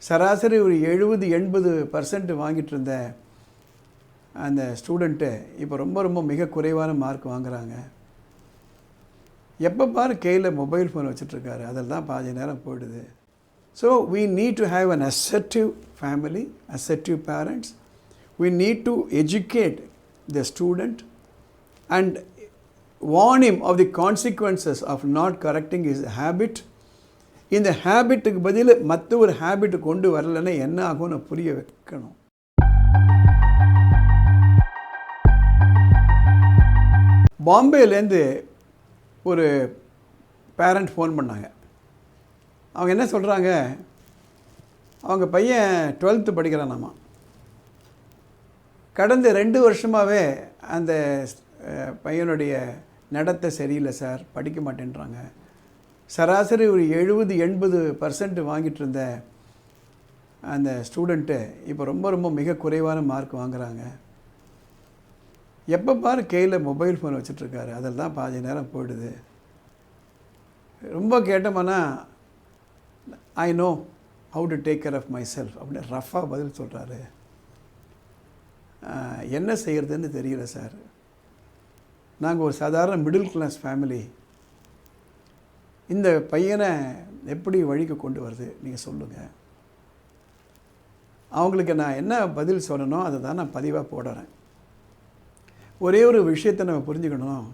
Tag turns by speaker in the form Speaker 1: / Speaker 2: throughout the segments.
Speaker 1: சராசரி ஒரு 70-80% வாங்கிட்டு இருந்த அந்த ஸ்டூடெண்ட்டு இப்போ ரொம்ப மிக குறைவான மார்க் வாங்குகிறாங்க. எப்போ பாரு கையில் மொபைல் ஃபோன் வச்சுட்ருக்காரு, அதில் தான் பாதி நேரம் போயிடுது. So we need to have an assertive family, assertive parents. We need to educate the student and warn him of the consequences of not correcting his habit. இந்த ஹேபிட்டுக்கு பதில் மற்ற ஒரு ஹேபிட்டு கொண்டு வரலைன்னா என்ன ஆகும்னு புரிய வைக்கணும். பாம்பேலேருந்து ஒரு பேரண்ட் ஃபோன் பண்ணாங்க. அவங்க என்ன சொல்கிறாங்க, அவங்க பையன் 12th படிக்கிறானாமா. கடந்த 2 வருஷமாகவே அந்த பையனுடைய நடத்தை சரியில்லை சார், படிக்க மாட்டேன்றாங்க. சராசரி ஒரு 70-80% வாங்கிட்டு இருந்த அந்த ஸ்டூடெண்ட்டு இப்போ ரொம்ப மிக குறைவான மார்க் வாங்குகிறாங்க. எப்போ பாரு கையில் மொபைல் ஃபோன் வச்சுட்ருக்காரு, அதில் தான் பாதி நேரம் போயிடுது. ரொம்ப கேட்டோம்னா I know how to take care of myself அப்படின்னு ரஃபாக பதில் சொல்கிறாரு. என்ன செய்கிறதுன்னு தெரியல சார். நாங்கள் ஒரு சாதாரண மிடில் கிளாஸ் ஃபேமிலி. இந்த பையனை எப்படி வழிக்கு கொண்டு வருது நீங்கள் சொல்லுங்கள். அவங்களுக்கு நான் என்ன பதில் சொல்லணும் அதை தான் நான் பதிவாக போடுறேன். ஒரே ஒரு விஷயத்தை நம்ம புரிஞ்சுக்கணும்.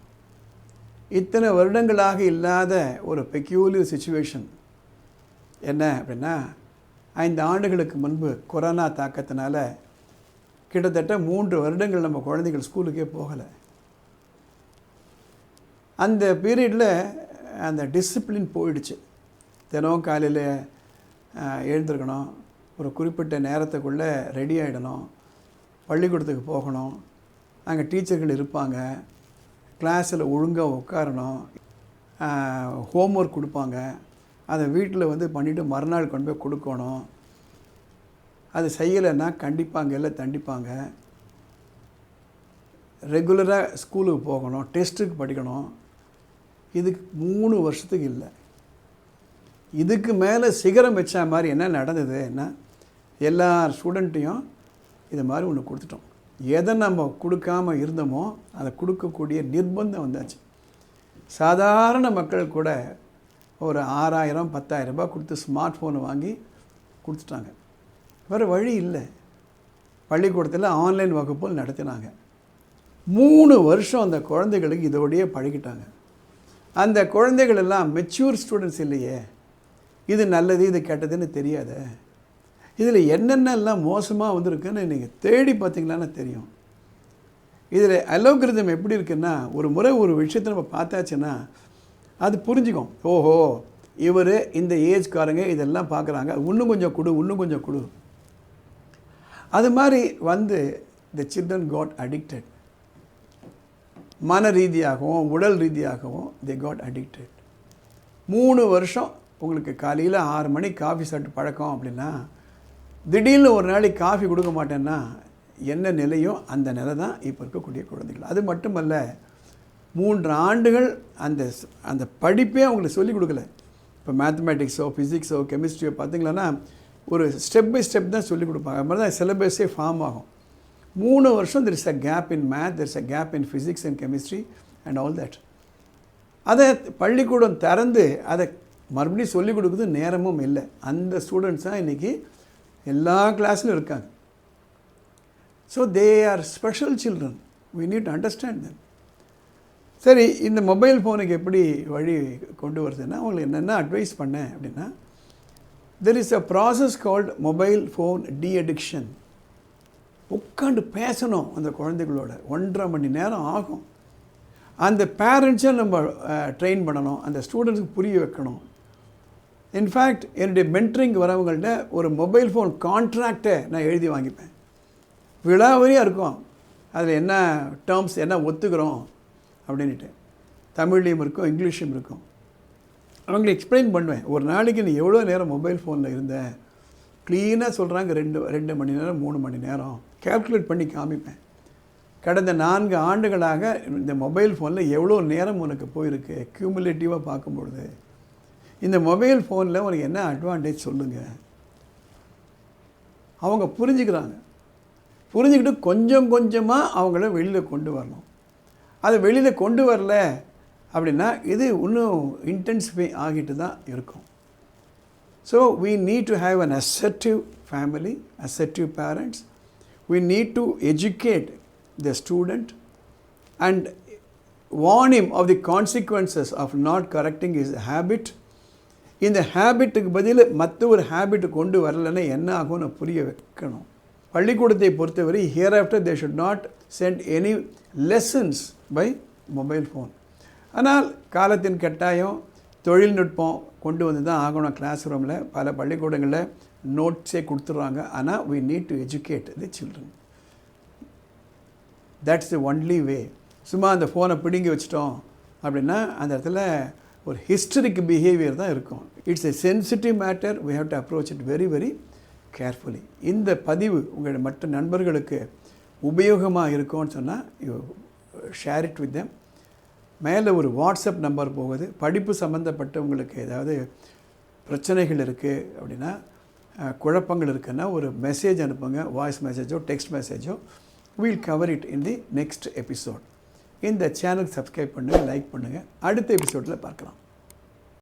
Speaker 1: இத்தனை வருடங்களாக இல்லாத ஒரு பெக்யூலியர் சிச்சுவேஷன் என்ன அப்படின்னா, 5 ஆண்டுகளுக்கு முன்பு கொரோனா தாக்கத்தினால கிட்டத்தட்ட 3 வருடங்கள் நம்ம குழந்தைகள் ஸ்கூலுக்கே போகலை. அந்த பீரியடில் அந்த டிசிப்ளின் போயிடுச்சு. தினம் காலையில் எழுந்திருக்கணும், ஒரு குறிப்பிட்ட நேரத்துக்குள்ளே ரெடி ஆகிடணும், பள்ளிக்கூடத்துக்கு போகணும், அங்கே டீச்சர்கள் இருப்பாங்க, கிளாஸில் ஒழுங்காக உட்காரணும், ஹோம்ஒர்க் கொடுப்பாங்க, அதை வீட்டில் வந்து பண்ணிவிட்டு மறுநாள் கொண்டு போய் கொடுக்கணும். அது செய்யலைன்னா கண்டிப்பாங்க இல்லை தண்டிப்பாங்க. ரெகுலராக ஸ்கூலுக்கு போகணும், டெஸ்ட்டுக்கு படிக்கணும். இதுக்கு 3 வருஷத்துக்கு இல்லை. இதுக்கு மேலே சிகரம் வச்ச மாதிரி என்ன நடந்ததுன்னா, எல்லா ஸ்டூடெண்ட்டையும் இது மாதிரி ஒன்று கொடுத்துட்டோம். எதை நம்ம கொடுக்காமல் இருந்தோமோ அதை கொடுக்கக்கூடிய நிர்பந்தம் வந்தாச்சு. சாதாரண மக்கள் கூட ஒரு 6000-10,000 ரூபாய் கொடுத்து ஸ்மார்ட் ஃபோனை வாங்கி கொடுத்துட்டாங்க. வேறு வழி இல்லை. பள்ளிக்கூடத்தில் ஆன்லைன் வகுப்புகள் நடத்தினாங்க. 3 வருஷம் அந்த குழந்தைகளுக்கு இதோடையே பழகிட்டாங்க. அந்த குழந்தைகள் எல்லாம் மெச்சூர் ஸ்டூடெண்ட்ஸ் இல்லையே. இது நல்லது இது கெட்டதுன்னு தெரியாத. இதில் என்னென்னலாம் மோசமாக வந்திருக்குன்னு நீங்கள் தேடி பார்த்தீங்களான்னு தெரியும். இதில் அலோகிரிதம் எப்படி இருக்குன்னா, ஒரு முறை ஒரு விஷயத்தை நம்ம பார்த்தாச்சுன்னா அது புரிஞ்சுக்கும். ஓஹோ, இவர் இந்த ஏஜ்காரங்க இதெல்லாம் பார்க்குறாங்க, இன்னும் கொஞ்சம் கொடு இன்னும் கொஞ்சம் கொடு. அது மாதிரி வந்து த சில்ட்ரன் காட் அடிக்டட். மன ரீதியாகவும் உடல் ரீதியாகவும் தே காட் அடிக்டட். 3 வருஷம் உங்களுக்கு காலையில் 6 மணிக்கு காஃபி சாப்பிட்டு பழக்கம் அப்படின்னா, திடீர்னு ஒரு நாளைக்கு காஃபி கொடுக்க மாட்டேன்னா என்ன நிலையோ அந்த நிலை தான் இப்போ இருக்கக்கூடிய குழந்தைகள். அது மட்டுமல்ல, 3 ஆண்டுகள் அந்த படிப்பே அவங்களுக்கு சொல்லிக் கொடுக்கல. இப்போ மேத்தமேட்டிக்ஸோ ஃபிசிக்ஸோ கெமிஸ்ட்ரியோ பார்த்திங்களான்னா ஒரு ஸ்டெப் பை ஸ்டெப் தான் சொல்லிக் கொடுப்பாங்க. அது மாதிரி தான் சிலபஸே ஃபார்ம் ஆகும். 3 வருஷம் there is a gap in math, there is a gap in physics and chemistry and all that. அதை பள்ளிக்கூடம் திறந்து அதை மறுபடியும் சொல்லிக் கொடுக்குறது நேரமும் இல்லை. அந்த ஸ்டூடெண்ட்ஸ் தான் இன்றைக்கி எல்லா கிளாஸ்லையும் இருக்காங்க. So they are special children. we need to understand them. சரி, இந்த மொபைல் ஃபோனுக்கு எப்படி வழி கொண்டு வருதுன்னா, அவங்களுக்கு என்னென்ன அட்வைஸ் பண்ணேன் அப்படின்னா, there is a process called mobile phone de-addiction. உட்காந்து பேசணும் அந்த குழந்தைகளோட. 1.5 மணி நேரம் ஆகும். அந்த பேரண்ட்ஸை நம்ம ட்ரெயின் பண்ணணும், அந்த ஸ்டூடெண்ட்ஸுக்கு புரிய வைக்கணும். இன்ஃபேக்ட் என்னுடைய மென்டரிங் வரவங்கள்ட்ட ஒரு மொபைல் ஃபோன் கான்ட்ராக்டை நான் எழுதி வாங்கிப்பேன். விழாவரியாக இருக்கும். அதில் என்ன டேர்ம்ஸ் என்ன ஒத்துக்கிறோம் அப்படின்ட்டு தமிழ்லேயும் இருக்கும், இங்கிலீஷும் இருக்கும். அவங்களுக்கு எக்ஸ்பிளைன் பண்ணுவேன். ஒரு நாளைக்கு நீ எவ்வளோ நேரம் மொபைல் ஃபோனில் இருந்த, க்ளீனாக சொல்கிறாங்க 2 மணி நேரம் 3 மணி நேரம் கேல்குலேட் பண்ணி காமிப்பேன். கடந்த 4 ஆண்டுகளாக இந்த மொபைல் ஃபோனில் எவ்வளோ நேரம் உனக்கு போயிருக்கு க்யூமுலேட்டிவாக பார்க்கும்பொழுது, இந்த மொபைல் ஃபோனில் உனக்கு என்ன அட்வான்டேஜ் சொல்லுங்கள். அவங்க புரிஞ்சுக்கிறாங்க. புரிஞ்சுக்கிட்டு கொஞ்சம் கொஞ்சமாக அவங்கள வெளியில் கொண்டு வரணும். அதை வெளியில் கொண்டு வரல அப்படின்னா இது இன்னும் இன்டென்சிஃபை ஆகிட்டு தான் இருக்கும். So we need to have an assertive family, assertive parents. We need to educate the student and warn him of the consequences of not correcting his habit. இந்த ஹேபிட்டுக்கு பதில் மற்ற ஒரு ஹேபிட் கொண்டு வரலைன்னா என்ன ஆகும்னு புரிய வைக்கணும். பள்ளிக்கூடத்தை பொறுத்தவரை hereafter they should not sent any lessons by mobile phone. ஆனால் காலத்தின் கட்டாயம் தொழில்நுட்பம் கொண்டு வந்து தான் ஆகணும். கிளாஸ் ரூமில் பல பள்ளிக்கூடங்களில் நோட்ஸே கொடுத்துட்றாங்க. ஆனால் we need to educate the children. That's the only way. சும்மா அந்த ஃபோனை பிடுங்கி வச்சிட்டோம் அப்படின்னா அந்த இடத்துல ஒரு ஹிஸ்டரிக் பிஹேவியர் தான் இருக்கும். It's a sensitive matter. we have to approach it very very carefully. இந்த பதிவு உங்கள் மற்ற நண்பர்களுக்கு உபயோகமாக இருக்கும்னு சொன்னால் you share it with them. மேலே ஒரு வாட்ஸ்அப் நம்பர் போகுது. படிப்பு சம்மந்தப்பட்ட உங்களுக்கு ஏதாவது பிரச்சனைகள் இருக்குது அப்படின்னா, குழப்பங்கள் இருக்குன்னா ஒரு மெசேஜ் அனுப்புங்க. வாய்ஸ் மெசேஜோ டெக்ஸ்ட் மெசேஜோ. We'll cover it in the next episode. இந்த சேனலுக்கு சப்ஸ்கிரைப் பண்ணுங்கள், லைக் பண்ணுங்கள். அடுத்த எபிசோடில் பார்க்கலாம்.